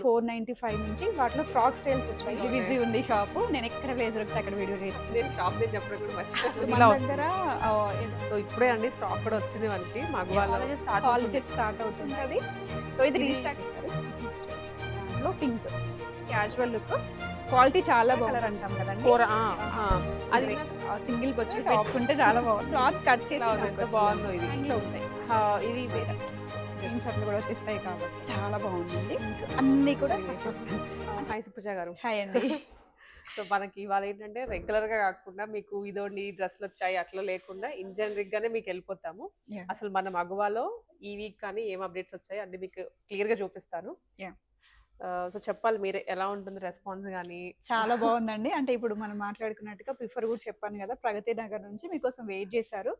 495 నుంచి వాటిలో frock styles వచ్చాయి. బిజీ ఉంది షాప్. నేను ఎక్కడ బ్లేజర్ వస్తే అక్కడ వీడియో చేస్తాను. నేను షాప్ నేను చెప్పడం కూడా మర్చిపోయాను. మన దగ్గర సో ఇప్పుడే అండి స్టాక్ కూడా వచ్చింది మనకి. కాలేజెస్ స్టార్ట్ అవుతుంది. సో ఇది రీస్టార్ట్ చేశారు. దాంట్లో పింక్ క్యాజువల్ లుక్, క్వాలిటీ చాలా కలర్ అంటాం కదండి. అది సింగిల్ వచ్చి పెట్టుకుంటే చాలా బాగుంది. క్లాత్ కట్ చేసి ఎంత బాగుందో ఇది. ఇంట్లో ఉంటాయి ఇవి వేరే షర్ట్లు కూడా వచ్చేస్తాయి కాబట్టి చాలా బాగుందండి. అన్ని కూడా హాయ్ సుప్రజ గారు. హాయ్ అండి. సో మనకి ఇవాళ ఏంటంటే రెగ్యులర్ గా కాకుండా మీకు ఇదోండి డ్రెస్లు వచ్చాయి అట్లా లేకుండా ఇన్ జనరిక్ గానే మీకు వెళ్ళిపోతాము. అసలు మన మగవాలో ఈ వీక్ కానీ ఏం అప్డేట్స్ వచ్చాయి అన్ని మీకు క్లియర్ గా చూపిస్తాను. సో చెప్పాలి మీరే ఎలా ఉంటుంది రెస్పాన్స్ కానీ. చాలా బాగుందండి. అంటే ఇప్పుడు మనం మాట్లాడుకున్నట్టుగా ప్రిఫర్ కూడా చెప్పాను కదా, ప్రగతి నగర్ నుంచి మీకోసం వెయిట్ చేశారు.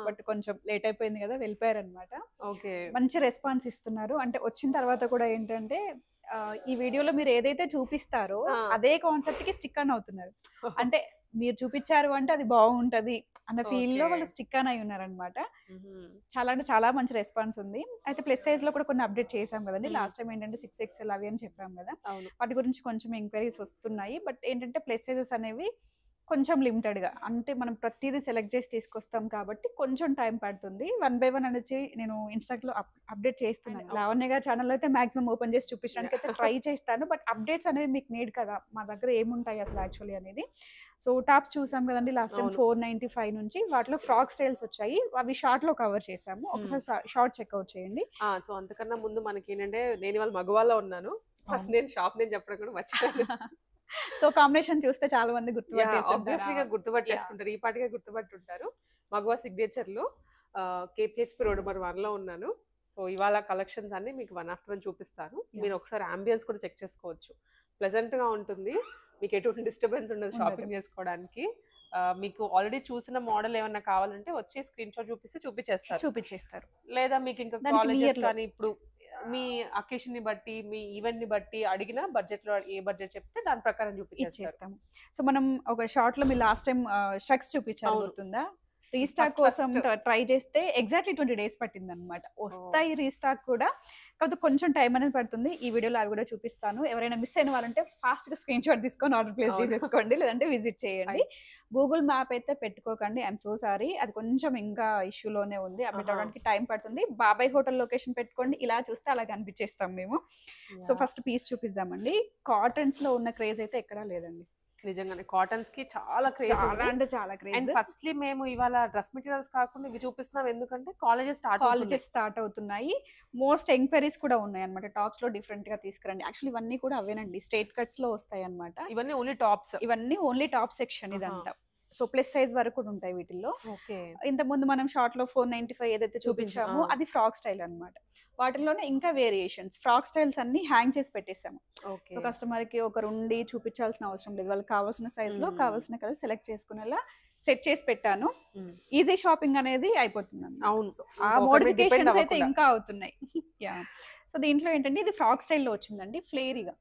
బట్ కొంచెం లేట్ అయిపోయింది కదా, వెళ్ళిపోయారు అనమాట. ఓకే, మంచి రెస్పాన్స్ ఇస్తున్నారు. అంటే వచ్చిన తర్వాత కూడా ఏంటంటే ఈ వీడియోలో మీరు ఏదైతే చూపిస్తారో అదే కాన్సెప్ట్ కి స్టిక్ ఆన్ అవుతున్నారు. అంటే మీరు చూపించారు అంటే అది బాగుంటది అన్న ఫీల్ లో వాళ్ళు స్టిక్ ఆన్ అయి ఉన్నారనమాట. చాలా అంటే చాలా మంచి రెస్పాన్స్ ఉంది. అయితే ప్లస్ సైజ్ లో కూడా కొన్ని అప్డేట్ చేసాం కదండి. లాస్ట్ టైం ఏంటంటే 6XL అవి అని చెప్పాం కదా, వాటి గురించి కొంచెం ఎంక్వైరీస్ వస్తున్నాయి. బట్ ఏంటంటే ప్లస్ సైజెస్ అనేవి కొంచెం లిమిటెడ్ గా, అంటే మనం ప్రతిదీ సెలెక్ట్ చేసి తీసుకొస్తాం కాబట్టి కొంచెం టైం పడుతుంది. 1 by 1 అనేది నేను ఇన్స్టాగ్రామ్ లో అప్డేట్ చేస్తున్నాను. లావణ్య గారి ఛానల్ అయితే మాక్సిమం ఓపెన్ చేసి చూపించడానికి అయితే ట్రై చేస్తాను. బట్ అప్డేట్స్ అనేవి మీకు నీడ్ కదా, మా దగ్గర ఏముంటాయి అసలు యాక్చువల్లీ అనేది. సో టాప్స్ చూసాం కదండి లాస్ట్ టైం 495 నుంచి వాటిలో ఫ్రాక్ స్టైల్స్ వచ్చాయి. అవి షార్ట్ లో కవర్ చేసాము. ఒకసారి షార్ట్ చెక్అవుట్ చేయండి. సో అంతకన్నా ముందు మనకి ఏంటంటే నేను ఇవాళ మగవాళ్ళలో ఉన్నాను. ఫస్ట్ నేను షాప్ నేను చెప్పడం కూడా మర్చిపోయాను. సో కాంబినేషన్ చూస్తే చాలా మంది గుర్తుపట్టేస్తుంటారు, ఈ పాటిగా గుర్తుపట్టుంటారు. మగవా సిగ్నేచర్ లో KPHP రోడ్ నెంబర్ 1 లో ఉన్నాను. సో ఇవాళ కలెక్షన్స్ అన్ని మీకు 1 after 1 చూపిస్తాను. మీరు ఒకసారి అంబియన్స్ కూడా చెక్ చేసుకోవచ్చు. ప్లెజెంట్ గా ఉంటుంది, మీకు ఎటువంటి డిస్టర్బెన్స్ ఉండదు షాపింగ్ చేసుకోవడానికి. మీకు ఆల్రెడీ చూసిన మోడల్ ఏమన్నా కావాలంటే వచ్చి స్క్రీన్ షాట్ చూపించేస్తారు. లేదా మీకు ఇంకా కాలేజెస్ కానీ ఇప్పుడు మీ అకేషన్ ని బట్టి మీ ఈవెంట్ ని బట్టి అడిగిన బడ్జెట్ లో ఏ బడ్జెట్ చెప్తే దాని ప్రకారం చూపించేస్తాము. సో మనం ఒక షార్ట్ లో మీ లాస్ట్ టైం షర్ట్స్ చూపించారు గుర్తుందా? రీస్టాక్ కోసం ట్రై చేస్తే ఎగ్జాక్ట్లీ 20 days పట్టింది అనమాట. వస్తాయి రీస్టాక్ కూడా, కాకపోతే కొంచెం టైం అనేది పడుతుంది. ఈ వీడియోలో అవి కూడా చూపిస్తాను. ఎవరైనా మిస్ అయిన వాళ్ళంటే ఫాస్ట్ గా స్క్రీన్ షాట్ తీసుకొని ఆర్డర్ ప్లేస్ చేసేసుకోండి, లేదంటే విజిట్ చేయండి. గూగుల్ మ్యాప్ అయితే పెట్టుకోకండి, ఐఎమ్ సో సారీ. అది కొంచెం ఇంకా ఇష్యూలోనే ఉంది, అప్డేట్ అవడానికి టైం పడుతుంది. బాబాయ్ హోటల్ లొకేషన్ పెట్టుకోండి, ఇలా చూస్తే అలా కనిపించేస్తాం మేము. సో ఫస్ట్ పీస్ చూపిద్దామండి. కాటన్స్ లో ఉన్న క్రేజ్ అయితే ఎక్కడా లేదండి. నిజంగానే కాటన్స్ కి చాలా క్రేజ్, అంటే చాలా క్రేజ్. అండ్ ఫస్ట్లీ మేము ఇవాళ డ్రెస్ మెటీరియల్స్ కాకుండా ఇవి చూపిస్తున్నాం ఎందుకంటే కాలేజెస్ స్టార్ట్ అవుతున్నాయి. మోస్ట్ ఎంక్వైరీస్ కూడా ఉన్నాయి అనమాట. టాప్స్ లో డిఫరెంట్ గా తీసుకురండి. యాక్చువల్లీ ఇవన్నీ కూడా అవేనండి, స్ట్రైట్ కట్స్ లో వస్తాయి అనమాట. ఇవన్నీ ఓన్లీ టాప్స్, ఇవన్నీ ఓన్లీ టాప్ సెక్షన్ ఇదంతా. సో ప్లస్ సైజ్ వరకు కూడా ఉంటాయి వీటిల్లో. ఇంత ముందు మనం షార్ట్ లో 495 ఏదైతే చూపించామో అది ఫ్రాక్ స్టైల్ అనమాట. వాటిల్లోనే ఇంకా వేరియేషన్స్. ఫ్రాక్ స్టైల్స్ అన్ని హ్యాంగ్ చేసి పెట్టేసాము. కస్టమర్ కి ఒక ఉండి చూపించాల్సిన అవసరం లేదు. వాళ్ళకి కావాల్సిన సైజ్ లో కావాల్సిన కలర్ సెలెక్ట్ చేసుకునేలా సెట్ చేసి పెట్టాను. ఈజీ షాపింగ్ అనేది అయిపోతుంది. అవును, ఆ మోడిఫికేషన్స్ అయితే ఇంకా అవుతున్నాయి. సో దీంట్లో ఏంటంటే ఇది ఫ్రాక్ స్టైల్లో వచ్చిందండి, ఫ్లేరీగా.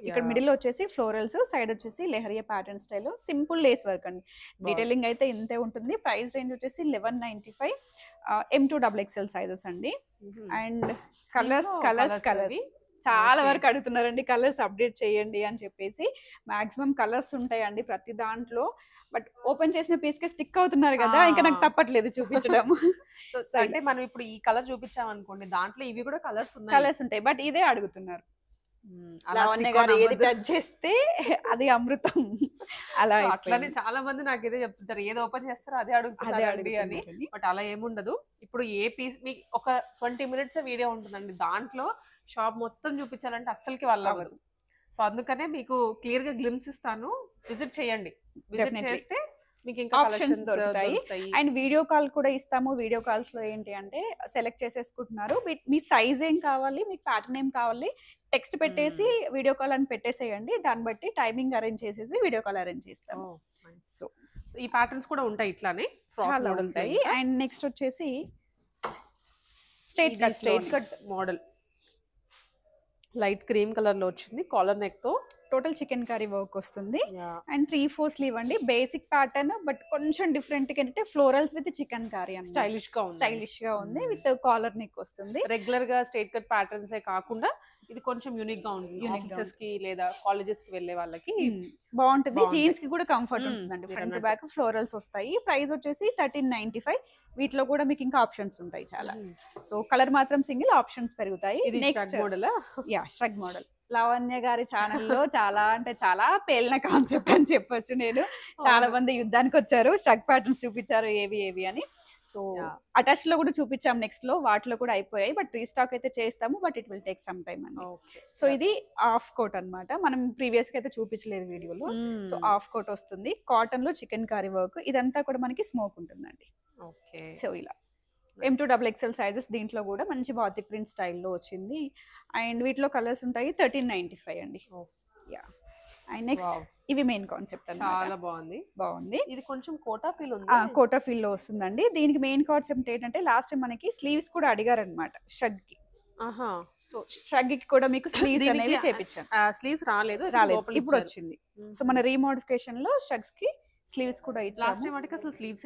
ఇక్కడ మిడిల్ వచ్చేసి ఫ్లోరల్స్, సైడ్ వచ్చేసి leheriya pattern style, simple lace work అండి. డీటెయిలింగ్ అయితే ఇంతే ఉంటుంది. ప్రైస్ రేంజ్ వచ్చేసి 1195, M2XXL సైజెస్ అండి. అండ్ కలర్స్ చాలా వరకు అడుగుతున్నారండి, కలర్స్ అప్డేట్ చేయండి అని చెప్పేసి. మాక్సిమం కలర్స్ ఉంటాయండి ప్రతి దాంట్లో. బట్ ఓపెన్ చేసిన పీస్ కి స్టిక్ అవుతున్నారు కదా, ఇంకా నాకు తప్పట్లేదు చూపించడం. అంటే మనం ఇప్పుడు ఈ కలర్ చూపించాం అనుకోండి, దాంట్లో ఇవి కూడా కలర్స్ ఉంటాయి. బట్ ఇదే అడుగుతున్నారు. ఏది టచ్ చేస్తే అది అమృతం. అలా అట్లానే చాలా మంది నాకు ఇదే చెప్తుంటారు, ఏది ఓపెన్ చేస్తారో అదే అడుగుతున్నారు అని. బట్ అలా ఏముండదు. ఇప్పుడు ఏ పీస్ మీకు ఒక 20 minutes వీడియో ఉంటుందండి, దాంట్లో షాప్ మొత్తం చూపించాలంటే అస్సలకి వాళ్ళు అవ్వదు. సో అందుకనే మీకు క్లియర్ గా గ్లిమ్స్ ఇస్తాను, విజిట్ చేయండి. విజిట్ చేస్తే మీకు ఇంకా ఆప్షన్స్ దొరుకుతాయి. అండ్ వీడియో కాల్ కూడా ఇస్తాము. వీడియో కాల్స్ లో ఏంటి అంటే సెలెక్ట్ చేసేసుకుంటున్నారు, మీ సైజ్ ఏం కావాలి, మీకు ప్యాటర్న్ ఏం కావాలి, టెక్స్ట్ పెట్టేసి వీడియో కాల్ అని పెట్టేసేయండి. దాన్ని బట్టి టైమింగ్ అరేంజ్ చేసేసి వీడియో కాల్ అరేంజ్ చేస్తాము. సో ఈ ప్యాటర్న్స్ కూడా ఉంటాయి, ఇట్లానే చాలా ఉంటాయి. అండ్ నెక్స్ట్ వచ్చేసి straight cut model, light cream colour లో వచ్చింది. కాలర్ నెక్ తో టోటల్ చికెన్ కర్రీ వర్క్ వస్తుంది Yeah. అండ్ 3/4 స్లీవ్ అండి. బేసిక్ ప్యాటర్న్ బట్ కొంచెం డిఫరెంట్ ఏంటంటే ఫ్లోరల్స్ విత్ చికెన్ కర్రీ అండి. స్టైలిష్ గా ఉంది. స్టైలిష్ గా ఉంది విత్ కాలర్ నెక్ వస్తుంది. రెగ్యులర్ గా స్ట్రైట్ కట్ ప్యాటర్న్స్ కాకుండా ఇది కొంచెం యూనిక్ గా ఉంది. Unique గా ఆఫీసెస్ కి లేదా కాలేజెస్ కి వెళ్ళే వాళ్ళకి బాగుంటుంది. బాగుంటాయి. జీన్స్ కి కూడా కంఫర్ట్ ఉంటుందండి. మీరు ఫ్రంట్ అన్నట్టు. బ్యాక్ ఫ్లోరల్స్ వస్తాయి. ప్రైస్ వచ్చేసి 1395. వీటిలో కూడా మీకు ఇంకా ఆప్షన్స్ ఉంటాయి చాలా. సో కలర్ మాత్రం సింగిల్, ఆప్షన్స్ పెరుగుతాయి. ఇది next model. Yeah shrug model. Lavanya గారి ఛానల్లో చాలా అంటే చాలా పేలిన కాన్సెప్ట్ అని చెప్పొచ్చు. నేను చాలా మంది యుద్ధానికి వచ్చారు, ష్రగ్ ప్యాటర్న్స్ చూపించారు ఏవి అని. సో అటాచ్ లో కూడా చూపించాం నెక్స్ట్ లో, వాటిలో కూడా అయిపోయాయి. బట్ రీస్టాక్ అయితే చేస్తాము, but it will take some time అండి. సో ఇది హాఫ్ కోట్ అన్నమాట. మనం ప్రీవియస్ గా అయితే చూపించలేదు వీడియోలో. సో హాఫ్ కోట్ వస్తుంది, కాటన్ లో చికెన్ కర్రీ వర్క్. ఇదంతా కూడా మనకి స్మోక్ ఉంటుందండి. సో ఇలా M2XXL సైజెస్. దీంట్లో కూడా మంచి బాతిక్ ప్రింట్ స్టైల్లో వచ్చింది. అండ్ వీటిలో కలర్స్ ఉంటాయి. 1395 అండి. యా. అండ్ నెక్స్ట్ ఇవి మెయిన్ కాన్సెప్ట్ అన్నమాట. చాలా బాగుంది. ఇది కొంచెం కోటా ఫీల్ ఉంది. కోటా ఫీల్ లో వస్తుందండి. దీనికి మెయిన్ కాన్సెప్ట్ ఏంటంటే లాస్ట్ మనకి స్లీవ్స్ కూడా అడిగారు అనమాట షర్ట్ కి. సో షర్ట్ కి కూడా మీకు స్లీవ్స్ అనేవి చేపించాను. స్లీవ్స్ రాలేదు, ఇప్పుడు వచ్చింది. సో మన రీమోడిఫికేషన్ లో షర్ట్స్ కి స్లీవ్స్ కూడా ఇచ్చాము. లాస్ట్ టైం వాటికి అసలు స్లీవ్స్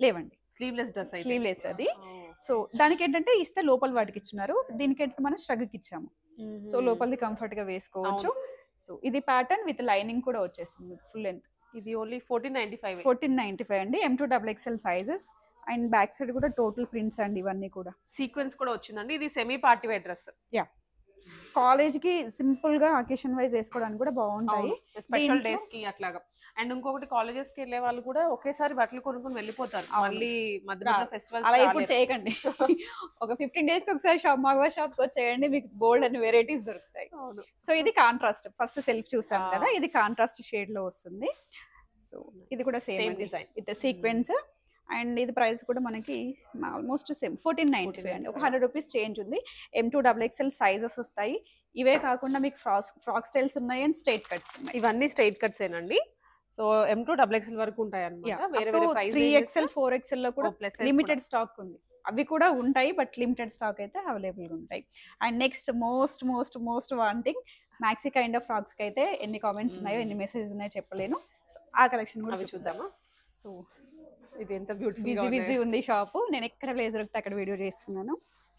లేవండి. స్లీవ్లెస్ డ్రెస్ స్లీవ్లెస్ అది. సో దానికి ఏంటంటే ఇస్తే లోపల వాటికి ఇచ్చినారు, దీనికి ఏంటంటే మనం షర్ట్ కి ఇచ్చాము. సో లోపలిది కంఫర్ట్ గా వేసుకోవచ్చు. సో ఇది ప్యాటర్న్ విత్ లైనింగ్ కూడా వచ్చేస్తుంది ఫుల్ లెంత్. ఇది ఓన్లీ 1495 అండి. M2XXL sizes. And back side కూడా టోటల్ ప్రింట్స్ అండి. ఇవన్నీ కూడా సీక్వెన్స్ కూడా వచ్చిందండి. ఇది semi party wear dress. Yeah, college కి సింపుల్ గా అకేషన్ వైజ్ వేసుకోవడానికి కూడా బాగుంటాయి. స్పెషల్ డేస్ కి అట్లాగా. అండ్ ఇంకొకటి కాలేజెస్ కి వెళ్ళే వాళ్ళు కూడా ఒకేసారి బట్టలు కొనుక్కొని వెళ్ళిపోతారు. మళ్ళీ మధ్య ఫెస్టివల్ అలా ఇప్పుడు చేయకండి. ఒక 15 days కి ఒకసారి మగవా షాప్ కి వచ్చేయండి, మీకు బోల్డ్ అని వెరైటీస్ దొరుకుతాయి. సో ఇది కాంట్రాస్ట్. ఫస్ట్ సెల్ఫ్ చూసాం కదా, ఇది కాంట్రాస్ట్ షేడ్ లో వస్తుంది. సో ఇది కూడా same design with sequence. And ఇది ప్రైస్ కూడా మనకి ఆల్మోస్ట్ సేమ్ 1495 అండి. ఒక 100 రూపీస్ చేంజ్ ఉంది. M2XXL సైజెస్ వస్తాయి. ఇవే కాకుండా మీకు ఫ్రాక్ స్టైల్స్ ఉన్నాయి అండ్ స్ట్రైట్ కట్స్ ఉన్నాయి. ఇవన్నీ స్ట్రైట్ కట్స్ ఏనండి. సో M2XXL వరకు ఉంటాయి అన్నమాట. వేరే వేరే ప్రైస్ 3XL 4XL లో కూడా లిమిటెడ్ స్టాక్ ఉంది. అవి కూడా ఉంటాయి, బట్ లిమిటెడ్ స్టాక్ అయితే అవైలబుల్ గా ఉంటాయి. And next most most most wanting maxi kind of frocks కి అయితే ఎన్ని కామెంట్స్ ఉన్నాయో, ఎన్ని మెసేజెస్ ఉన్నాయో చెప్పలేను. ఆ కలెక్షన్ కూడా చూద్దామా. సో ఇది ఎంత బ్యూటిఫుల్ బిజీ ఉంది షాప్. నేను ఎక్కడ ప్లేస్ దొరికితే అక్కడ వీడియో చేస్తున్నాను.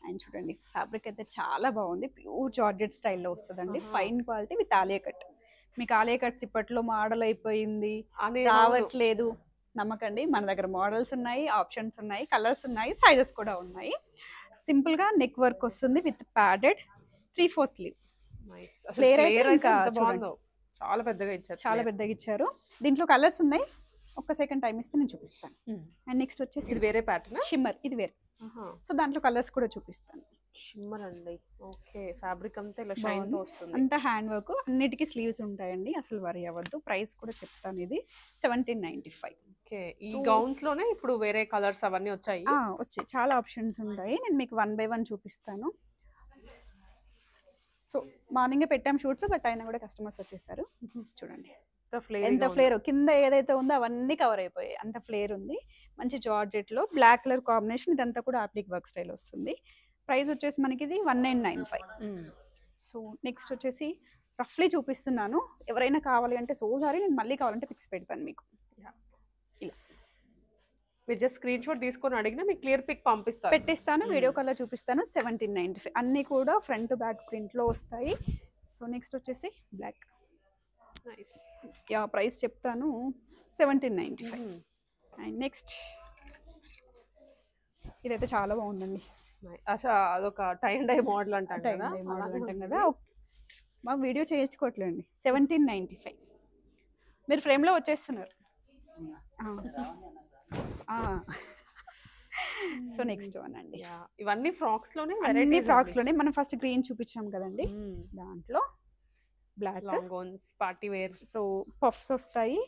అండ్ చూడండి ఫ్యాబ్రిక్ అయితే చాలా బాగుంది. ప్యూర్ జార్జెట్ స్టైల్లో వస్తుందండి. Fine quality with Alia cut. మీకు ఆలియా కట్స్ ఇప్పట్లో మోడల్ అయిపోయింది, రావట్లేదు నమ్మకండి. మన దగ్గర మోడల్స్ ఉన్నాయి, ఆప్షన్స్ ఉన్నాయి, కలర్స్ ఉన్నాయి, సైజెస్ కూడా ఉన్నాయి. సింపుల్ గా నెక్ వర్క్ వస్తుంది విత్ ప్యాడెడ్ 3/4 స్లీవ్. ఫ్లేర్ అయితే ఇంకా చాలా పెద్దగా ఇచ్చారు. చాలా పెద్దగా ఇచ్చారు. దీంట్లో కలర్స్ ఉన్నాయి. ఒక్క సెకండ్ టైం ఇస్తే నేను చూపిస్తాను. అండ్ నెక్స్ట్ వచ్చేసి ఇది వేరే ప్యాటర్న్, షిమ్మర్. ఇది వేరే. సో దాంట్లో కలర్స్ కూడా చూపిస్తాను. షిమ్మర్ అండి. ఓకే, ఫ్యాబ్రిక్ అంతా ఇలా షైన్ తో వస్తుంది. అంతా హ్యాండ్ వర్క్, అన్నిటికీ స్లీవ్స్ ఉంటాయండి. అసలు వరి అవ్వద్దు. ప్రైస్ కూడా చెప్తాను. ఇది 1795. ఓకే, ఈ గౌన్స్ లోనే ఇప్పుడు వేరే కలర్స్ అవన్నీ వచ్చాయి. చాలా ఆప్షన్స్ ఉంటాయి. నేను మీకు 1 by 1 చూపిస్తాను. సో మార్నింగే పెట్టాం షూట్స్, బట్ అయినా కూడా కస్టమర్స్ వచ్చేసారు. చూడండి ఎంత ఫ్లేర్. కింద ఏదైతే ఉందో అవన్నీ కవర్ అయిపోయాయి. అంత ఫ్లేర్ ఉంది. మంచి జార్జెట్ లో బ్లాక్ కలర్ కాంబినేషన్. ఇదంతా కూడా అప్లిక్ వర్క్ స్టైల్ వస్తుంది. ప్రైస్ వచ్చేసి మనకి ఇది 1995. సో నెక్స్ట్ వచ్చేసి రఫ్లీ చూపిస్తున్నాను. ఎవరైనా కావాలి అంటే సారీ నేను మళ్ళీ కావాలంటే పిక్స్ పెడతాను మీకు. ఇలా మీరు జస్ట్ స్క్రీన్ షాట్ తీసుకొని అడిగినా మీకు క్లియర్ పిక్ పంపిస్తాను, పెట్టిస్తాను. వీడియో కాల్లో చూపిస్తాను. 1795. అన్నీ కూడా ఫ్రంట్ బ్యాక్ ప్రింట్ లో వస్తాయి. సో నెక్స్ట్ వచ్చేసి బ్లాక్. ప్రైస్ చెప్తాను 1795. అండ్ నెక్స్ట్ ఇదైతే చాలా బాగుందండి. అదొక టై అండ్ డై మోడల్ అంటాం కదా. మా వీడియో చేయించుకోవట్లేండి. 1795. మీరు ఫ్రేమ్ లో వచ్చేస్తున్నారు. సో నెక్స్ట్ వన్ అండి. ఇవన్నీ ఫ్రాక్స్ లోనే, ఫ్రాక్స్ లోనే. మనం ఫస్ట్ గ్రీన్ చూపించాం కదండి, దాంట్లో black gowns party wear. So puffs వస్తాయి.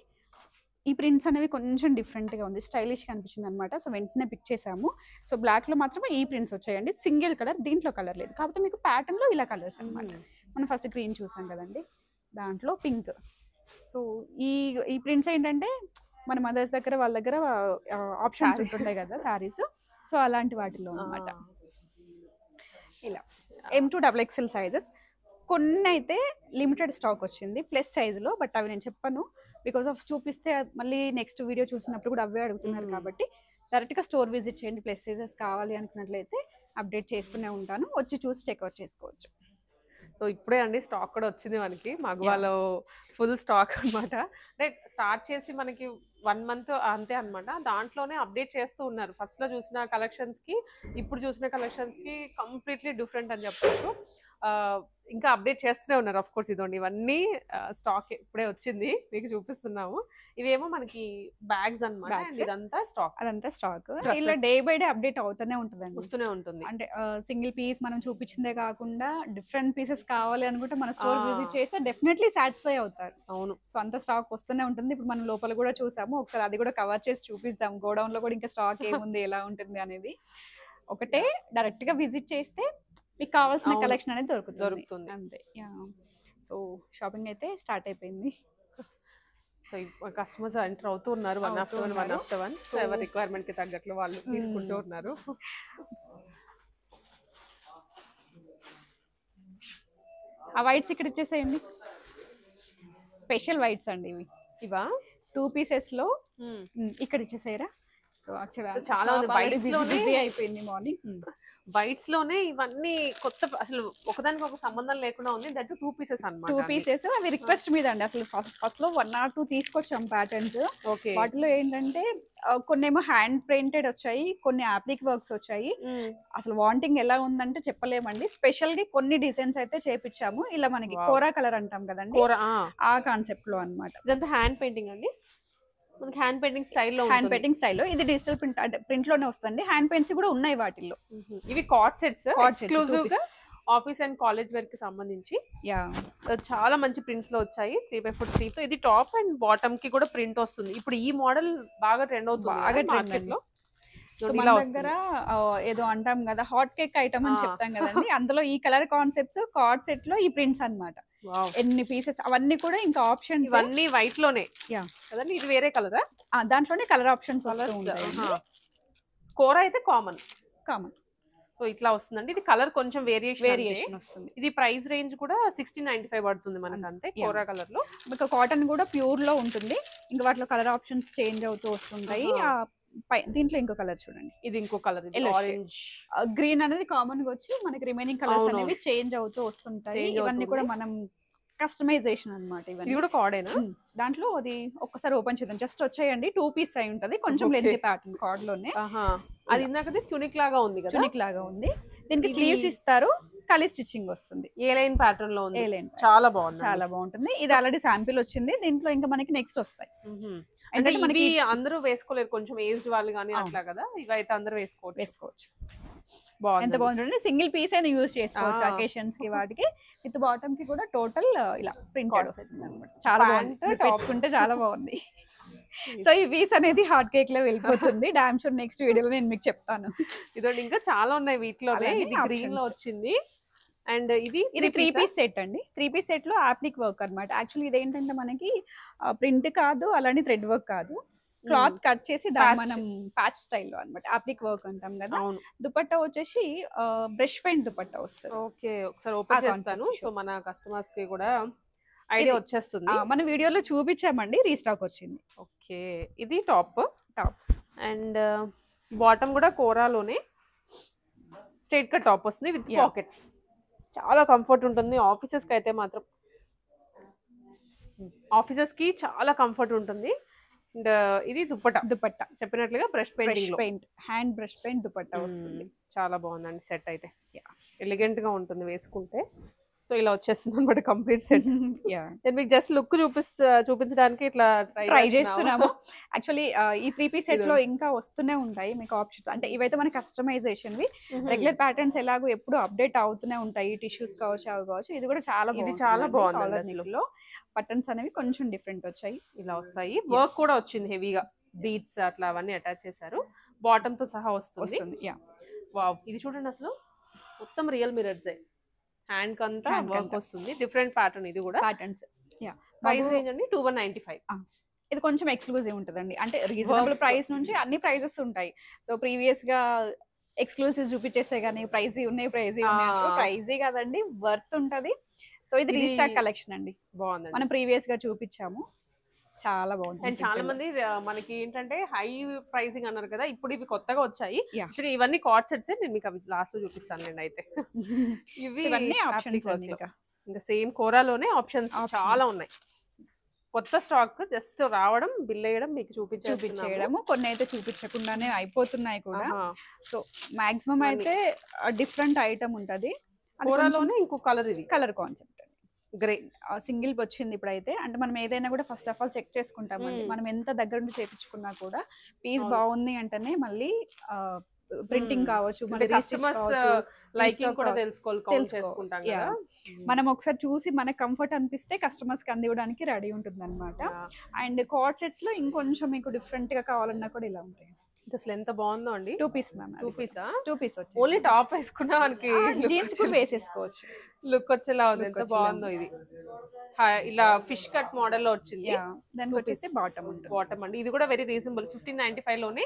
ఈ ప్రింట్స్ అనేవి కొంచెం డిఫరెంట్ గా ఉంది, స్టైలిష్ గా అనిపించింది అనమాట. సో వెంటనే పిక్ చేసాము. సో బ్లాక్ లో మాత్రమే ఈ ప్రింట్స్ వచ్చాయండి. సింగిల్ కలర్, దీంట్లో కలర్ లేదు. కాకపోతే మీకు ప్యాటర్న్ లో ఇలా కలర్స్ అనమాట. మనం ఫస్ట్ గ్రీన్ చూసాం కదండి, దాంట్లో పింక్. సో ఈ ప్రింట్స్ ఏంటంటే మన మదర్స్ దగ్గర, వాళ్ళ దగ్గర ఆప్షన్స్ ఉంటుంటాయి కదా సారీస్. సో అలాంటి వాటిలో అనమాట. ఇలా M2XXL సైజెస్. కొన్ని అయితే లిమిటెడ్ స్టాక్ వచ్చింది ప్లస్ సైజులో, బట్ అవి నేను చెప్పను బికాస్ ఆఫ్ చూపిస్తే మళ్ళీ నెక్స్ట్ వీడియో చూసినప్పుడు కూడా అవే అడుగుతున్నారు కాబట్టి డైరెక్ట్గా స్టోర్ విజిట్ చేయండి. ప్లస్ సైజెస్ కావాలి అనుకున్నట్లయితే అప్డేట్ చేస్తూనే ఉంటాను, వచ్చి చూసి చెక్అవుట్ చేసుకోవచ్చు. సో ఇప్పుడే అండి స్టాక్ కూడా వచ్చింది మనకి మగవాలో ఫుల్ స్టాక్ అన్నమాట. అంటే స్టార్ట్ చేసి మనకి 1 month అంతే అన్నమాట. దాంట్లోనే అప్డేట్ చేస్తూ ఉన్నారు. ఫస్ట్ లో చూసిన కలెక్షన్స్ కి ఇప్పుడు చూసిన కలెక్షన్స్ కి కంప్లీట్లీ డిఫరెంట్ అని చెప్పొచ్చు. ఇంకా అప్డేట్ చేస్తూనే ఉన్నారు. ఆఫ్ కోర్స్ ఇదండి ఇవన్నీ స్టాక్ ఇప్పుడే వచ్చింది మీకు చూపిస్తున్నాము. ఇవేమో మనకి బ్యాగ్స్ అన్నమాట. ఇదంతా స్టాక్, అదంతా స్టాక్ ఇలా డే బై డే అప్డేట్ అవుతూనే ఉంటుందండి, వస్తూనే ఉంటుంది. అంటే సింగిల్ పీస్ మనం చూపించిందే కాకుండా డిఫరెంట్ పీసెస్ కావాలి అనుకుంటే మన స్టోర్ విజిట్ చేస్తే డెఫినెట్లీ సాటిస్ఫై అవుతారు. అవును, సో అంత స్టాక్ వస్తూనే ఉంటుంది. ఇప్పుడు మనం లోపల కూడా చూసాము, ఒకసారి అది కూడా కవర్ చేసి చూపిస్తాం. గోడౌన్ లో కూడా ఇంకా స్టాక్ ఏముంది ఎలా ఉంటుంది అనేది. ఒకటే డైరెక్ట్ గా విజిట్ చేస్తే మీకు కావాల్సిన కలెక్షన్ అనేది దొరుకుతుంది అంతే. సో షాపింగ్ అయితే స్టార్ట్ అయిపోయింది. సో కస్టమర్స్ ఎంటర్ అవుతూ ఉన్నారు వన్ ఆఫ్టర్ వన్. సో ఎవరి రిక్వైర్మెంట్ కి తగ్గట్లు వాళ్ళు తీసుకుంటూ ఉన్నారు. ఆ వైట్స్ ఇక్కడ ఇచ్చేసేయండి, స్పెషల్ వైట్స్ అండి ఇవి. ఇవా 2 pieces లో ఇక్కడ ఇచ్చేసేయరా. సో యాక్చువల్గా చాలా బిజీ అయిపోయింది మార్నింగ్. వైట్స్ లోనే ఇవన్నీ కొత్త, అసలు ఒకదానికి ఒక సంబంధం లేకుండా ఉంది. దట్ 2 pieces అన్నమాట. 2 pieces అవి రిక్వెస్ట్ మీద అండి. అసలు ఫస్ట్ లో 1 or 2 తీసుకొచ్చాం ప్యాటర్న్స్. వాటిలో ఏంటంటే కొన్ని ఏమో హ్యాండ్ ప్రింటెడ్ వచ్చాయి, కొన్ని అప్లిక్ వర్క్స్ వచ్చాయి. అసలు వాంటింగ్ ఎలా ఉందంటే చెప్పలేమండి. స్పెషల్ గా కొన్ని డిజైన్స్ అయితే చేపించాము. ఇలా మనకి కోరా కలర్ అంటాం కదండి, ఆ కాన్సెప్ట్ లో అన్నమాట. ఇదంతా హ్యాండ్ పెయింటింగ్ అండి, మనకి హ్యాండ్ పెయింటింగ్ స్టైల్లో. ఇది డిజిటల్ ప్రింట్ లోనే వస్తుంది. హ్యాండ్ పెయింట్స్ కూడా ఉన్నాయి వాటిల్లో. ఇవి కార్డ్ సెట్స్ ఎక్స్క్లూజివ్ గా ఆఫీస్ అండ్ కాలేజ్ వేర్ కి సంబంధించి చాలా మంచి ప్రింట్స్ లో వచ్చాయి. 3x4 3 తో ఇది టాప్ అండ్ బాటమ్ కి కూడా ప్రింట్ వస్తుంది. ఇప్పుడు ఈ మోడల్ బాగా ట్రెండ్ అవుతుంది మార్కెట్ లో. మన దగ్గర ఏదో అంటాం కదా హాట్ కేక్ ఐటమ్ అని చెప్తాం కదండి, అందులో ఈ కలర్ కాన్సెప్ట్స్ కార్డ్ సెట్ లో ఈ ప్రింట్స్ అన్నమాట. ఎన్ని పీసెస్ అవన్నీ కూడా ఇంకా ఆప్షన్స్ ఇవన్నీ వైట్ లోనే కదండి. ఇది వేరే కలరా? దాంట్లోనే కలర్ ఆప్షన్స్. కోరా అయితే కామన్. సో ఇట్లా వస్తుందండి. ఇది కలర్ కొంచెం వేరియేషన్ వస్తుంది. ఇది ప్రైస్ రేంజ్ కూడా 1695 పడుతుంది మనకు అంతే. కోరా కలర్ లో మీకు కాటన్ కూడా ప్యూర్ లో ఉంటుంది. ఇంకా వాటిలో కలర్ ఆప్షన్స్ చేంజ్ అవుతూ వస్తుంటాయి. దీంట్లో ఇంకో కలర్ చూడండి, ఇది ఇంకో కలర్ ఆరెంజ్ గ్రీన్ అనేది కామన్ గా వచ్చి మనకి రిమైనింగ్ కలర్స్ అనేవి చేంజ్ అవుతూ వస్తుంటాయి. ఇవన్నీ కూడా మనం కస్టమైజేషన్ అన్నమాట. ఇది కూడా కార్డేనా? దాంట్లో అది ఒక్కసారి ఓపెన్ చేద్దాం. జస్ట్ వచ్చాయండి, 2 pieces అయి ఉంటది. కొంచెం లెంతీ ప్యాటర్న్ కార్డ్ లోనే. అది ఇందాకది ట్యూనిక్ లాగా ఉంది కదా, ట్యూనిక్ లాగా ఉంది. దీనికి స్లీవ్స్ ఇస్తారు, కలి స్టిచ్చింగ్ వస్తుంది. ఏ లైన్ ప్యాటర్న్ లో ఉంది, చాలా బాగుంటుంది. ఇది ఆల్రెడీ శాంపిల్ వచ్చింది. దీంట్లో ఇంకా మనకి నెక్స్ట్ వస్తాయి. అంటే ఇవి అందరూ వేసుకోలేరు, కొంచెం ఏజ్డ్ వాళ్ళు కానీ అట్లా కదా. ఇవైతే అందరూ వేసుకోవచ్చు. ఎంత బాగుంటుంది. సింగిల్ పీస్ అయినా యూజ్ చేసుకోవచ్చు అకేషన్స్ కి వాటికి. విత్ బాటమ్ కి కూడా టోటల్ ఇలా ప్రింటెడ్ వస్తుంది అన్నమాట. చాలా బాగుంది, పెట్టుకుంటే చాలా బాగుంది. సో ఈ పీస్ అనేది హాట్ కేక్ లో వెళ్ళిపోతుంది. డామ్ షూర్ నెక్స్ట్ వీడియోలో నేను మీకు చెప్తాను. ఇదండి ఇంకా చాలా ఉన్నాయి వీటిలోనే. ఇది గ్రీన్ లో వచ్చింది. అండ్ ఇది 3 piece సెట్ అండి. 3 piece సెట్ లో అప్లిక్ వర్క్ అన్నమాట. యాక్చువల్లీ ఇదేంటంటే మనకి ప్రింట్ కాదు, అలాంటి థ్రెడ్ వర్క్ కాదు, క్లాత్ కట్ చేసి దాన్ని మనం ప్యాచ్ స్టైల్లో అన్నమాట. అప్లిక్ వర్క్ అంటాం కదా. దుపట్టా వచ్చేసి బ్రష్ పెయింట్ దుపట్టా వస్తుంది. ఓకే, ఒకసారి ఓపెన్ చేస్తాను. సో మన కస్టమర్స్ కి కూడా ఐడియా వచ్చేస్తుంది. మన వీడియోలో చూపించామండి, రీస్టాక్ వచ్చింది. ఓకే, ఇది టాప్ అండ్ బాటమ్ కూడా కోరాలోనే స్ట్రైట్ కట్ టాప్ వస్తుంది విత్ పాకెట్స్. చాలా కంఫర్ట్ ఉంటుంది. ఆఫీసెస్ కి అయితే మాత్రం చాలా కంఫర్ట్ ఉంటుంది. అండ్ ఇది దుపట్టా చెప్పినట్లుగా brush paint hand brush paint dupatta వస్తుంది. చాలా బాగుందండి సెట్ అయితే. ఎలిగెంట్ గా ఉంటుంది వేసుకుంటే. సో ఇలా వచ్చేస్తుంది అనమాట కంప్లీట్ సెట్. నేను మీకు జస్ట్ లుక్ చూపించడానికి ఇట్లా ట్రై చేస్తున్నాము. యాక్చువల్లీ ఈ 3 piece సెట్ లో ఇంకా వస్తూనే ఉంటాయి మీకు ఆప్షన్స్. అంటే ఇవైతే మన కస్టమైజేషన్ వి. రెగ్యులర్ ప్యాటర్న్స్ ఎలాగో ఎప్పుడు అప్డేట్ అవుతూనే ఉంటాయి. టిష్యూస్ కావచ్చు, అవి కావచ్చు. ఇది కూడా చాలా బాగుంది. బటన్స్ అనేవి కొంచెం డిఫరెంట్ వచ్చాయి, ఇలా వస్తాయి. వర్క్ కూడా వచ్చింది హెవీగా, బీట్స్ అట్లా అవన్నీ అటాచ్ చేశారు. బాటమ్ తో సహా వస్తుంది. వావ్, ఇది చూడండి అసలు మొత్తం రియల్ మిరర్స్. హ్యాండ్ కంతా వర్క్ వస్తుంది. డిఫరెంట్ ప్యాటర్న్ ఇది కూడా. ప్యాటర్న్స్ ప్రైస్ రేంజ్ అండి 2195. ఇది కొంచెం ఎక్స్క్లూజివ్ ఉంటుందండి. అంటే రీజనబుల్ ప్రైస్ నుంచి అన్ని ప్రైజెస్ ఉంటాయి. సో ప్రీవియస్ గా ఎక్స్క్లూజివ్ చూపించేసే కానీ ప్రైజీ ఉన్నాయి, ప్రైజీ కదండి, వర్త్ ఉంటది. సో ఇది రీస్టాక్ కలెక్షన్ అండి, బాగుంది. మనం ప్రీవియస్ గా చూపించాము, చాలా బాగుంది. అండ్ చాలా మంది మనకి ఏంటంటే హై ప్రైసింగ్ అన్నారు కదా, ఇప్పుడు ఇవి కొత్తగా వచ్చాయి. ఇవన్నీ కార్డ్ సెట్స్, నేను మీకు అవి లాస్ట్ చూపిస్తాను నేను అయితే. ఇవన్నీ ఆప్షన్స్ ఇంకా సేమ్ కోరాలోనే ఆప్షన్స్ చాలా ఉన్నాయి. కొత్త స్టాక్ జస్ట్ రావడం, బిల్ వేయడం, మీకు చూపించేయడము. కొన్ని అయితే చూపించకుండానే అయిపోతున్నాయి కూడా. సో మాక్సిమం అయితే డిఫరెంట్ ఐటమ్ ఉంటది. కోరాలోనే ఇంకో కలర్, ఇది కలర్ కాన్సెప్ట్ గ్రే సింగిల్ వచ్చింది ఇప్పుడైతే. అంటే మనం ఏదైనా కూడా ఫస్ట్ ఆఫ్ ఆల్ చెక్ చేసుకుంటామండి, మనం ఎంత దగ్గర నుండి చేపించుకున్నా కూడా పీస్ బాగుంది అంటేనే మళ్ళీ ప్రింటింగ్ కావచ్చు, మనం ఒకసారి చూసి మనకు కంఫర్ట్ అనిపిస్తే కస్టమర్స్ కి అందివ్వడానికి రెడీ ఉంటుంది అనమాట. అండ్ కార్డ్ సెట్స్ లో ఇంకొంచెం మీకు డిఫరెంట్ గా కావాలన్నా కూడా ఇలా ఉంటాయి. అసలు ఎంత బాగుందో అండి. 2 పీస్ మ్యామ్, 2 పీసా? 2 పీస్ వచ్చి ఓన్లీ టాప్ వేసుకున్నా మనకి జీన్స్ కూడా వేసేసుకోవచ్చు, లుక్ వచ్చేలా ఉంది. ఎంత బాగుందో ఇది. ఇలా ఫిష్ కట్ మోడల్ లో వచ్చింది. దానికి వచ్చేసి బాటమ్ ఉంటుంది. బాటమ్ అండి, ఇది కూడా వెరీ రీజనబుల్, 1595 లోనే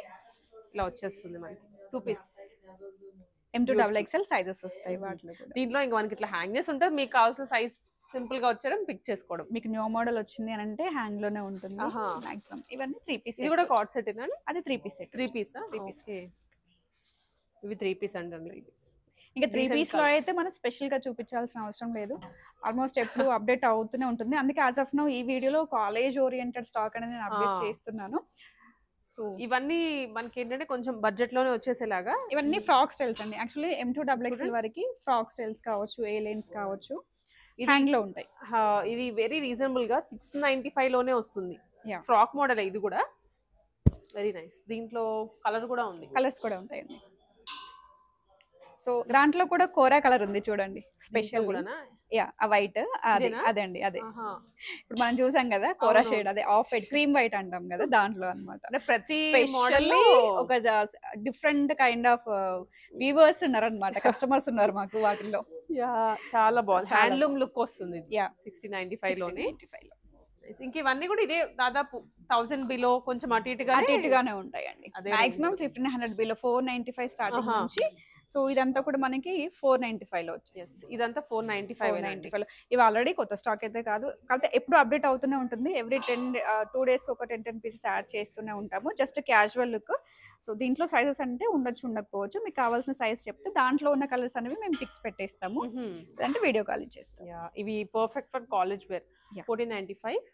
ఇలా వచ్చేస్తుంది మనకి. 2 పీస్ M2XXL సైజెస్ వస్తాయి వాటిలో కూడా. దీంట్లో ఇంకా మనకి ఇట్లా హ్యాంగ్ చేసి ఉంటుంది, మీకు కావాల్సిన సైజ్ సింపుల్ గా వచ్చేయడం, పిక్ చేసుకోవడం. మీకు న్యూ మోడల్ వచ్చింది అని అంటే హ్యాంగ్ లోనే ఉంటుంది మాక్సిమం. ఇవన్నీ 3 పీస్. ఇది కూడా కార్డ్ సెట్ ఏనా? అది 3 పీస్ సెట్. 3 పీస్. ఇవి 3 పీస్ అండి. 3 పీస్. ఇంకా 3 పీస్ లో అయితే మనం స్పెషల్ గా చూపించాల్సిన అవసరం లేదు, ఆల్మోస్ట్ ఎప్పుడు అప్డేట్ అవుతూనే ఉంటుంది. అందుకే యాజ్ ఆఫ్ నౌ ఈ వీడియోలో కాలేజ్ ఓరియంటెడ్ స్టాక్ అనేది నేను అప్డేట్ చేస్తున్నాను. సో ఇవన్నీ మనకి ఏంటంటే కొంచెం బడ్జెట్ లోనే వచ్చేసేలాగా. ఇవన్నీ ఫ్రాక్ స్టైల్స్ అండి. యాక్చువల్లీ M2XXL వరకు ఫ్రాక్ స్టైల్స్ కావచ్చు, ఏ లైన్స్ కావచ్చు, హ్యాంగ్ లో ఉంటాయి. ఇది వెరీ రీజనబుల్ గా 695 లోనే వస్తుంది. ఫ్రాక్ మోడల్ ఇది కూడా వెరీ నైస్. దీంట్లో కలర్ కూడా ఉంది, కలర్స్ కూడా ఉంటాయండి. సో దాంట్లో కూడా కోరా కలర్ ఉంది చూడండి, స్పెషల్ కూడా. వైట్ అదే అండి, అదే ఇప్పుడు మనం చూసాం కదా కోరా షేడ్, అదే ఆఫ్ వైట్, క్రీమ్ వైట్ అంటాం కదా, దాంట్లో అన్నమాట. ప్రతి మోడల్ ఒక డిఫరెంట్ కైండ్ ఆఫ్ వీవర్స్ ఉన్నారు అనమాట, కస్టమర్స్ ఉన్నారు మాకు వాటిల్లో. చాలా బాగుంది, హ్యాండ్లూమ్ లుక్ వస్తుంది. 1695 లోనే. ఇంక ఇవన్నీ కూడా ఇదే దాదాపు 1000 బిలో, కొంచెం అటు ఇటుగానే ఉంటాయండి. మాక్సిమం 1500 బిలో, 495 స్టార్టింగ్ నుంచి. సో ఇదంతా కూడా మనకి 495 లో వచ్చేసి. ఇదంతా 495 లో. ఇవి ఆల్రెడీ కొత్త స్టాక్ అయితే కాదు, కాకపోతే ఎప్పుడు అప్డేట్ అవుతూనే ఉంటుంది. ఎవ్రీ 2 days కి ఒక 10 పీసెస్ యాడ్ చేస్తూనే ఉంటాము, జస్ట్ క్యాజువల్ లుక్. సో దీంట్లో సైజెస్ అంటే ఉండొచ్చు, ఉండకపోవచ్చు. మీకు కావాల్సిన సైజ్ చెప్తే దాంట్లో ఉన్న కలర్స్ అనేవి మేము పిక్స్ పెట్టేస్తాము, అంటే వీడియో కాల్ ఇచ్చేస్తాం. ఇవి perfect for college wear. 1495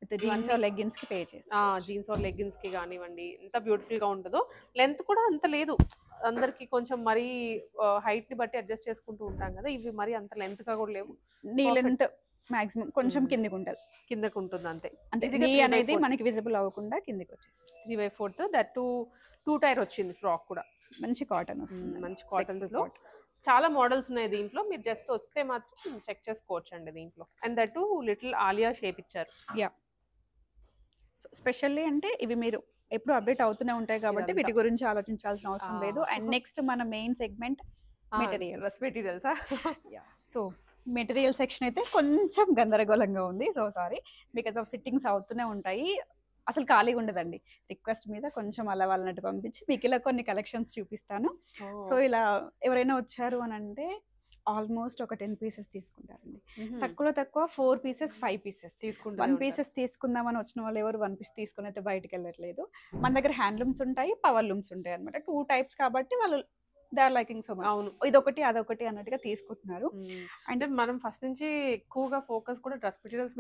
with jeans or leggings కి పే చేసి. జీన్స్ ఆర్ లెగ్గిన్స్ కి కానివ్వండి, ఎంత బ్యూటిఫుల్ గా ఉంటుందో. లెంత్ కూడా అంత లేదు, అందరికి కొంచెం మరీ హైట్ ని బట్టి అడ్జస్ట్ చేసుకుంటూ ఉంటాం కదా, ఇవి మరి అంత లెంత్ గా కూడా లేవు. నీ లెంత్ మాక్సిమం కొంచెం కిందికి ఉంటుంది, కిందకు ఉంటుంది అంతే. అంటే నీ అనేది మనకి విజిబుల్ అవ్వకుండా కిందికి వచ్చేస్తుంది. 3/4 దట్ 2 టైర్ వచ్చింది. ఫ్రాక్ కూడా మంచి కాటన్ వస్తుంది, మంచి కాటన్స్ లో చాలా మోడల్స్ ఉన్నాయి దీంట్లో. మీరు జస్ట్ వస్తే మాత్రం చెక్ చేసుకోవచ్చు అండి దీంట్లో. And that little Alia shape ఇచ్చారు. స్పెషల్లీ అంటే ఇవి మీరు ఎప్పుడు అప్డేట్ అవుతూనే ఉంటాయి కాబట్టి వీటి గురించి ఆలోచించాల్సిన అవసరం లేదు. అండ్ నెక్స్ట్ మన main segment materials. So material section అయితే కొంచెం గందరగోళంగా ఉంది. So sorry, because of sittings అవుతూనే ఉంటాయి, అసలు ఖాళీగా ఉండదండి. రిక్వెస్ట్ మీద కొంచెం అలా వాళ్ళనట్టు పంపించి మీకు ఇలా కొన్ని కలెక్షన్స్ చూపిస్తాను. సో ఇలా ఎవరైనా వచ్చారు అని అంటే ఆల్మోస్ట్ ఒక 10 పీసెస్ తీసుకుంటారండి. తక్కువ 4 పీసెస్ 5 పీసెస్ తీసుకుంటారు. 1 పీసెస్ తీసుకుందామని వచ్చిన వాళ్ళు ఎవరు 1 పీస్ తీసుకుని అయితే బయటకు వెళ్ళట్లేదు. మన దగ్గర హ్యాండ్లూమ్స్ ఉంటాయి, పవర్ లూమ్స్ ఉంటాయి అనమాట. 2 టైప్స్ కాబట్టి వాళ్ళు they are liking so much. అవును, ఇదొకటి అదొకటి అన్నట్టుగా తీసుకుంటున్నారు. అంటే మనం ఫస్ట్ నుంచి ఎక్కువగా ఫోకస్ కూడా డ్రెస్ మెటీరియల్స్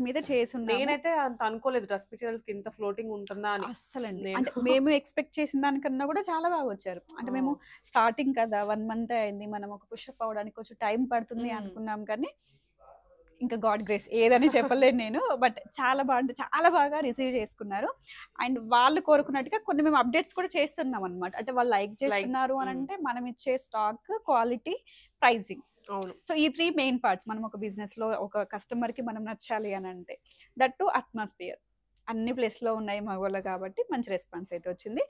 మీద చేస్తున్నాం. నేనైతే అంత అనుకోలేదు డ్రెస్ మెటీరియల్స్ కి ఇంత ఫ్లోటింగ్ ఉంటుందా అని అసలు. అంటే మేము ఎక్స్పెక్ట్ చేసిన దానికన్నా కూడా చాలా బాగా వచ్చారు. అంటే మేము స్టార్టింగ్ కదా, 1 month అయింది, మనం ఒక పుషప్ అవడానికి కొంచెం టైం పడుతుంది అనుకున్నాం, కానీ ఇంకా గాడ్ గ్రేస్ ఏదని చెప్పలేను నేను. బట్ చాలా బాగా రిసీవ్ చేసుకున్నారు. అండ్ వాళ్ళు కోరుకున్నట్టుగా కొన్ని మేము అప్డేట్స్ కూడా చేస్తున్నాం అనమాట. అంటే వాళ్ళు లైక్ చేస్తున్నారు అని అంటే మనం ఇచ్చే స్టాక్, క్వాలిటీ, ప్రైసింగ్. అవును. సో ఈ 3 మెయిన్ పార్ట్స్. మనం ఒక బిజినెస్ లో ఒక కస్టమర్ కి మనం నచ్చాలి అని అంటే, దట్ టు అట్మాస్ఫియర్ అన్ని ప్లేస్ లో ఉన్నాయి మగవాళ్ళు కాబట్టి మంచి రెస్పాన్స్ అయితే వచ్చింది.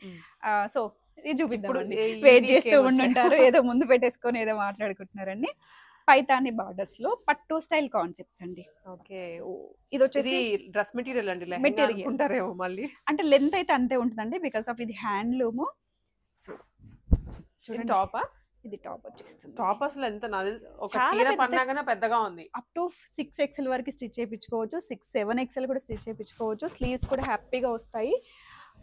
సో ఇది చూపిద్దామండి, వెయిట్ చేస్తూ ఉంటుంటారు, ఏదో ముందు పెట్టేసుకొని ఏదో మాట్లాడుకుంటున్నారండి. పైతాని బార్డర్స్ లో పట్టు స్టైల్ కాన్సెప్ట్స్ అండి. ఓకే, ఇది వచ్చేసి డ్రెస్ మెటీరియల్ అండి. మెటీరియల్ ఉంటారేమో మళ్ళీ, అంటే లెంత్ అయితే అంతే ఉంటుందండి బికాస్ ఆఫ్ ఇది హ్యాండ్లూమ్. సో టాపా, ఇది టాప్ వచ్చేస్తుంది. టాప్ అసలు ఎంత ఒక చాలా చీర పెద్ద- పన్నాగానే పెద్దగా ఉంది. అప్ టు 6XL వరకు స్టిచ్ చేయించుకోవచ్చు, 7XL కూడా స్టిచ్ చేయించుకోవచ్చు. స్లీవ్స్ కూడా హ్యాపీగా వస్తాయి.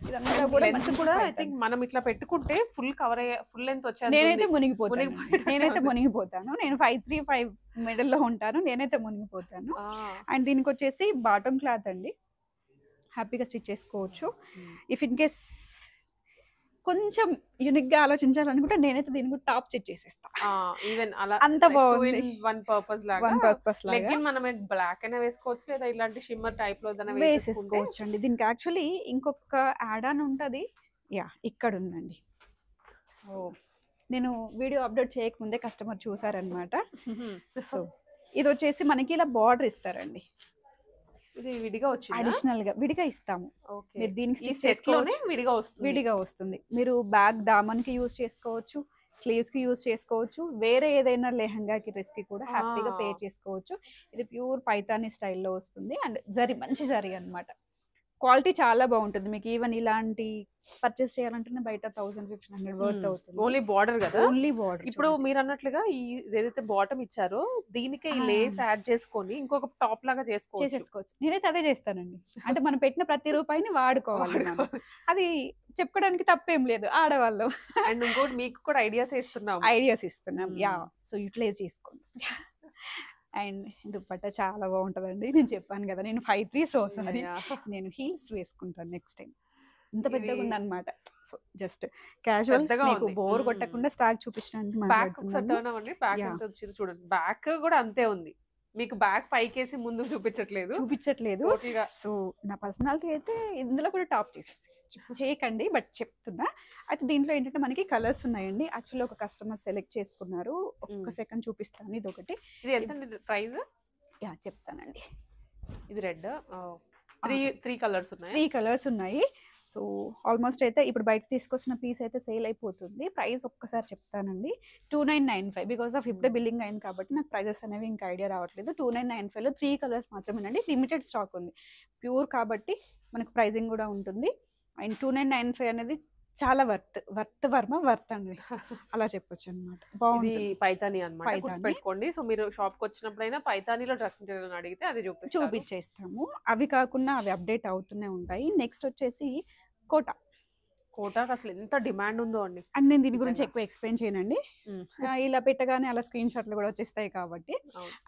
ఇదంతా కూడా లెంత్ మంచి కూడా ఐ pattern. థింక్ మనం ఇట్లా పెట్టుకుంటే ఫుల్ కవర్ అయ్యే ఫుల్ లెంత్ వచ్చేది. నేనైతే మునిగిపోతాను. మునిగిపోయేటట్టు నేనైతే ఉంది. మునిగిపోతాను. నేను 5'3", 5 మిడిల్ లో ఉంటాను. నేనైతే మునిగిపోతాను. అండ్ దీనికి వచ్చేసి బాటమ్ క్లాత్ అండి, హ్యాపీగా స్టిచ్ చేసుకోవచ్చు. ఇఫ్ ఇన్ కేస్ కొంచెం యూనిక్ గా ఆలోచించాలనుకుంటే నేనైతే దీనికి టాప్ స్టిచ్ చేసేస్తా. ఈవెన్ అలా అంత బాగుంది. వన్ పర్పస్ లాగా. వన్ పర్పస్ లాగా లెగ్గిన్ మనం బ్లాక్ అయినా వేసుకోవచ్చు, లేదా ఇలాంటి షిమ్మర్ టైప్ లో వేసేసుకోవచ్చు అండి. దీనికి యాక్చువల్లీ ఇంకొక యాడ్ ఆన్ ఉంటది. యా, ఇక్కడ ఉందండి. నేను వీడియో అప్లోడ్ చేయకముందే కస్టమర్ చూసారనమాట. సో ఇది వచ్చేసి మనకి ఇలా బార్డర్ ఇస్తారండి. ఇది విడిగా వచ్చింది. అడిషనల్ గా విడిగా ఇస్తాము. మీరు దీనికి స్టిచ్ చేసుకోనే విడిగా వస్తుంది. మీరు బ్యాక్ దామన్కి యూజ్ చేసుకోవచ్చు, స్లీవ్స్ కి యూజ్ చేసుకోవచ్చు, వేరే ఏదైనా లెహంగాకి డ్రెస్ కి కూడా హ్యాపీగా పేర్ చేసుకోవచ్చు. ఇది ప్యూర్ పైతానీ స్టైల్లో వస్తుంది. అండ్ జరీ మంచి జరీ అన్నమాట. క్వాలిటీ చాలా బాగుంటుంది. మీకు ఈవెన్ ఇలాంటి పర్చేస్ చేయాలంటే బయట 1500 వర్త్ అవుతుంది. ఓన్లీ బార్డర్ కదా. Only border. ఇప్పుడు మీరు అన్నట్లుగా ఈ ఏదైతే బాటమ్ ఇచ్చారో దీనికి ఈ లేస్ యాడ్ చేసుకొని ఇంకొక టాప్ లాగా చేసేసుకోవచ్చు. నేనైతే అదే చేస్తానండి. అంటే మనం పెట్టిన ప్రతి రూపాయిని వాడుకోవాలి మనం. అది చెప్పుకోవడానికి తప్పేం లేదు ఆడవాళ్ళు. అండ్ ఇంకోటి మీకు కూడా ఐడియాస్ ఇస్తున్నాం. యా, సో యూటిలైజ్ చేసుకోండి. అండ్ దుపట్టా చాలా బాగుంటుందండి. నేను చెప్పాను కదా నేను 5'3", సో సారీ, నేను హీల్స్ వేసుకుంటాను నెక్స్ట్ టైం. ఇంత పెద్దగా ఉందన్నమాట. సో జస్ట్ క్యాజువల్, మీకు బోర్ కొట్టకుండా స్టాక్ చూపించడానికి చూడండి. బ్యాక్ కూడా అంతే ఉంది. మీకు బ్యాక్ పైకేసి ముందుకు చూపించట్లేదు. సో నా పర్సనాలిటీ అయితే ఇందులో కూడా టాప్ చేయకండి, బట్ చెప్తున్నా. అయితే దీంట్లో ఏంటంటే మనకి కలర్స్ ఉన్నాయండి. యాక్చువల్లీ ఒక కస్టమర్ సెలెక్ట్ చేసుకున్నారు. ఒక్క సెకండ్ చూపిస్తాను. ఇది ఒకటి. ఇది ఎంత ప్రైస్? యా, చెప్తానండి. ఇది రెడ్, త్రీ కలర్స్ ఉన్నాయి. సో ఆల్మోస్ట్ అయితే ఇప్పుడు బయట తీసుకొచ్చిన పీస్ అయితే సేల్ అయిపోతుంది. ప్రైస్ ఒక్కసారి చెప్తానండి. 2995. బికాస్ ఆఫ్ ఇప్పుడే బిల్లింగ్ అయింది కాబట్టి నాకు ప్రైజెస్ అనేవి ఇంకా ఐడియా రావట్లేదు. 2995లో 3 కలర్స్ మాత్రమేనండి. లిమిటెడ్ స్టాక్ ఉంది. ప్యూర్ కాబట్టి మనకు ప్రైజింగ్ కూడా ఉంటుంది. అండ్ 2995 అనేది చాలా వర్త్ అండి, అలా చెప్పొచ్చు అనమాట. బాగుంది. పైతానీ అన్నమాట, గుర్తుపెట్టుకోండి. సో మీరు షాప్ కి వచ్చినప్పుడైనా పైతానీలో డ్రెస్ మెటీరియల్ అడిగితే అది చూపించేస్తాము. అవి కాకుండా అవి అప్డేట్ అవుతూనే ఉంటాయి. నెక్స్ట్ వచ్చేసి కోటాకి అసలు ఎంత డిమాండ్ ఉందో అండి. అండ్ నేను దీని గురించి ఎక్కువ ఎక్స్ప్లెయిన్ చేయనండి. ఇలా పెట్టగానే అలా స్క్రీన్ షాట్లు కూడా వచ్చేస్తాయి కాబట్టి.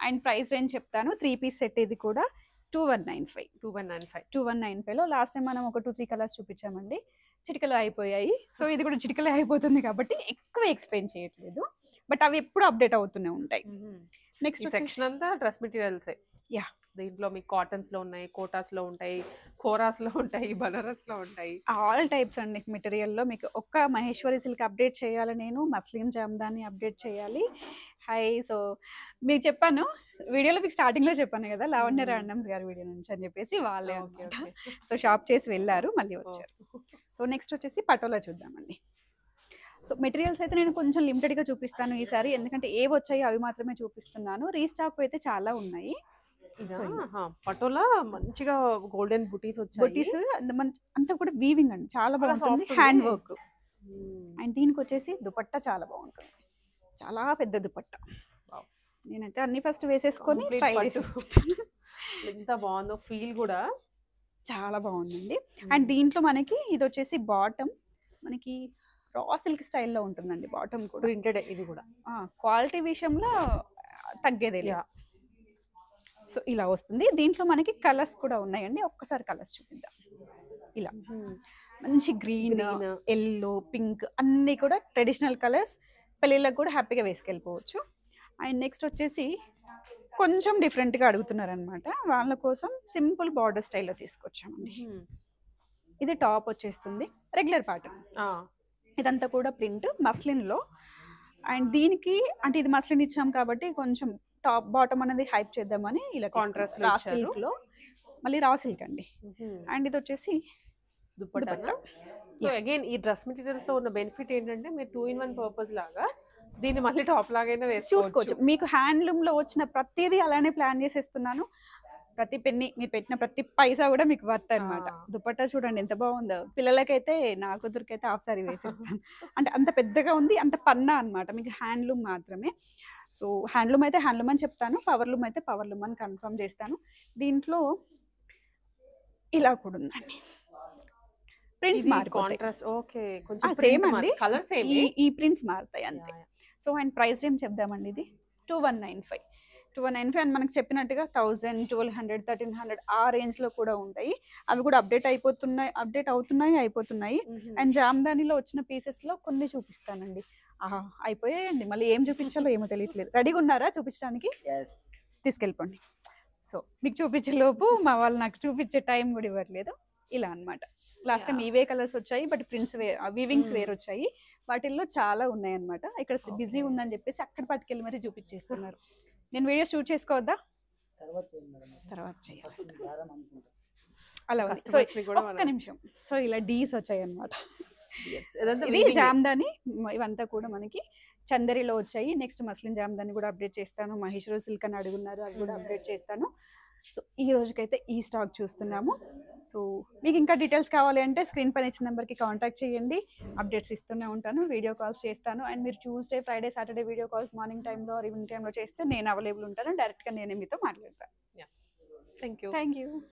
అండ్ ప్రైస్ రేంజ్ చెప్తాను. 3 పీస్ సెట్ ఇది కూడా 2195లో లాస్ట్ టైం మనం ఒక 2-3 కలర్స్ చూపించామండి. చిటికలు అయిపోయాయి. సో ఇది కూడా చిటికలే అయిపోతుంది కాబట్టి ఎక్కువ ఎక్స్ప్లెయిన్ చేయట్లేదు. బట్ అవి ఎప్పుడు అప్డేట్ అవుతూనే ఉంటాయి. నెక్స్ట్ సెక్షన్ అంతా డ్రెస్ మెటీరియల్స్. యా, దీంట్లో మీకు కాటన్స్ లో ఉన్నాయి, కోటాస్ లో ఉంటాయి, కోరాస్ లో ఉంటాయి, బనారస్ లో ఉంటాయి, ఆల్ టైప్స్ అండి. మెటీరియల్ లో మీకు ఒక్క మహేశ్వరి సిల్క్ అప్డేట్ చేయాలి, నేను మస్లిన్ జామ్దాని అప్డేట్ చేయాలి. సో మీకు చెప్పాను వీడియోలో, మీకు స్టార్టింగ్ లో చెప్పాను కదా లావణ్య రాండమ్స్ గారి వీడియో నుంచి అని చెప్పేసి వాళ్ళే అన్నమాట. సో షాప్ చేసి వెళ్ళారు, మళ్ళీ వచ్చారు. సో నెక్స్ట్ వచ్చేసి పటోలా చూద్దామండి. సో మెటీరియల్స్ అయితే నేను కొంచెం లిమిటెడ్గా చూపిస్తాను ఈసారి, ఎందుకంటే ఏవి వచ్చాయో అవి మాత్రమే చూపిస్తున్నాను. రీస్టాక్ అయితే చాలా ఉన్నాయి. పటోలా మంచిగా గోల్డెన్ బుటీస్ అంతా కూడా వీవింగ్ అండి, చాలా బాగుంటుంది. Hand work. అండ్ దీనికి వచ్చేసి దుపట్టా చాలా బాగుంటుంది, చాలా పెద్ద దుపట్టా. నేనైతే అన్ని ఫస్ట్ వేసేసుకొని ఎంత బాగుందో, ఫీల్ కూడా చాలా బాగుందండి. అండ్ దీంట్లో మనకి ఇది వచ్చేసి బాటమ్ మనకి రా సిల్క్ స్టైల్లో ఉంటుందండి. బాటమ్ కూడా ప్రింటెడ్. ఇది కూడా క్వాలిటీ విషయంలో తగ్గేదే లేదు. సో ఇలా వస్తుంది. దీంట్లో మనకి కలర్స్ కూడా ఉన్నాయండి. ఒక్కసారి కలర్స్ చూపిద్దాం. ఇలా మంచి గ్రీన్, ఎల్లో, పింక్ అన్నీ కూడా ట్రెడిషనల్ కలర్స్. పెళ్ళిళ్ళకి కూడా హ్యాపీగా వేసుకెళ్ళిపోవచ్చు. అండ్ నెక్స్ట్ వచ్చేసి కొంచెం డిఫరెంట్గా అడుగుతున్నారనమాట, వాళ్ళ కోసం సింపుల్ బార్డర్ స్టైల్లో తీసుకొచ్చామండి. ఇది టాప్ వచ్చేస్తుంది, రెగ్యులర్ ప్యాటర్న్. ఇదంతా కూడా ప్రింట్ మస్లిన్లో. అండ్ దీనికి అంటే ఇది మస్లిన్ ఇచ్చాం కాబట్టి కొంచెం టాప్ బాటమ్ అనేది హైప్ చేద్దామని ఇలా కాంట్రాస్ట్ రా సిల్క్ లో, మళ్ళీ రా సిల్క్ అండి. అండ్ ఇది వచ్చేసి దుపట్టా. సో అగైన్ ఈ డ్రెస్ మెటీరియల్స్ లో ఉన్న బెనిఫిట్ ఏంటంటే మీరు 2-in-1 పర్పస్ లాగా దీన్ని మళ్ళీ టాప్ లాగైనా చూసుకోవచ్చు. మీకు హ్యాండ్లూమ్ లో వచ్చిన ప్రతిదీ అలానే ప్లాన్ చేసేస్తున్నాను. ప్రతి పెన్ని మీరు పెట్టిన ప్రతి పైసా కూడా మీకు వర్త్ అనమాట. దుపట్టా చూడండి ఎంత బాగుందో. పిల్లలకైతే నా కూతురికైతే హాఫ్ సారీ వేసిస్తాను. అంటే అంత పెద్దగా ఉంది, అంత పన్నా అనమాట. మీకు హ్యాండ్లూమ్ మాత్రమే. సో హ్యాండ్లూమ్ అయితే హ్యాండ్లూమ్ అని చెప్తాను, పవర్లూమ్ అయితే పవర్లూమ్ అని కన్ఫర్మ్ చేస్తాను. దీంట్లో ఇలా కూడా ఉందండి, ప్రింట్స్ మారిపోతాయి. ఓకే, కొంచెం సేమ్ అండి, కలర్ సేమ్, ఈ ప్రింట్స్ మారుతాయి అంతే. సో అండ్ ప్రైస్ ఏం చెప్దామండి, ఇది 2195 అండ్ మనకు చెప్పినట్టుగా 1000, 1200, 1300 ఆ రేంజ్ లో కూడా ఉంటాయి. అవి కూడా అప్డేట్ అయిపోతున్నాయి. అండ్ జామ్దానిలో వచ్చిన పీసెస్ లో కొన్ని చూపిస్తానండి. అయిపోయాయండి, మళ్ళీ ఏం చూపించాలో ఏమో తెలియట్లేదు. రెడీగా ఉన్నారా చూపించడానికి? తీసుకెళ్ళిపోండి. సో మీకు చూపించే లోపు మా వాళ్ళు నాకు చూపించే టైం కూడా ఇవ్వట్లేదు. ఇలా అన్నమాట. లాస్ట్ టైం ఇవే కలర్స్ వచ్చాయి, బట్ ప్రింట్స్ వీవింగ్స్ వేరు వచ్చాయి. వాటిల్లో చాలా ఉన్నాయి అన్నమాట. ఇక్కడ బిజీ ఉందని చెప్పేసి అక్కడ పట్టుకెళ్ళి మరి చూపించేస్తున్నారు. నేను వీడియో షూట్ చేసుకోవద్దా? తర్వాత చేయాలి అలా. సో ఒక్క నిమిషం. సో ఇలా డీస్ వచ్చాయి అన్నమాట. ఇది జామ్దాని, ఇవంతా కూడా మనకి చందరిలో వచ్చాయి. నెక్స్ట్ మస్లిన్ జామ్దాని కూడా అప్డేట్ చేస్తాను. మహేశ్వర సిల్క్ అని అడుగున్నారు, అది కూడా అప్డేట్ చేస్తాను. సో ఈ రోజుకైతే ఈ స్టాక్ చూస్తున్నాము. సో మీకు ఇంకా డీటెయిల్స్ కావాలి అంటే స్క్రీన్ పైన ఇచ్చిన నెంబర్కి కాంటాక్ట్ చేయండి. అప్డేట్స్ ఇస్తూనే ఉంటాను, వీడియో కాల్స్ చేస్తాను. అండ్ మీరు Tuesday, Friday, Saturday video calls morning టైంలో ఆర్ ఈవినింగ్ టైంలో చేస్తే నేను అవైలబుల్ ఉంటాను. డైరెక్ట్గా నేనే మీతో మాట్లాడతాను. Thank you.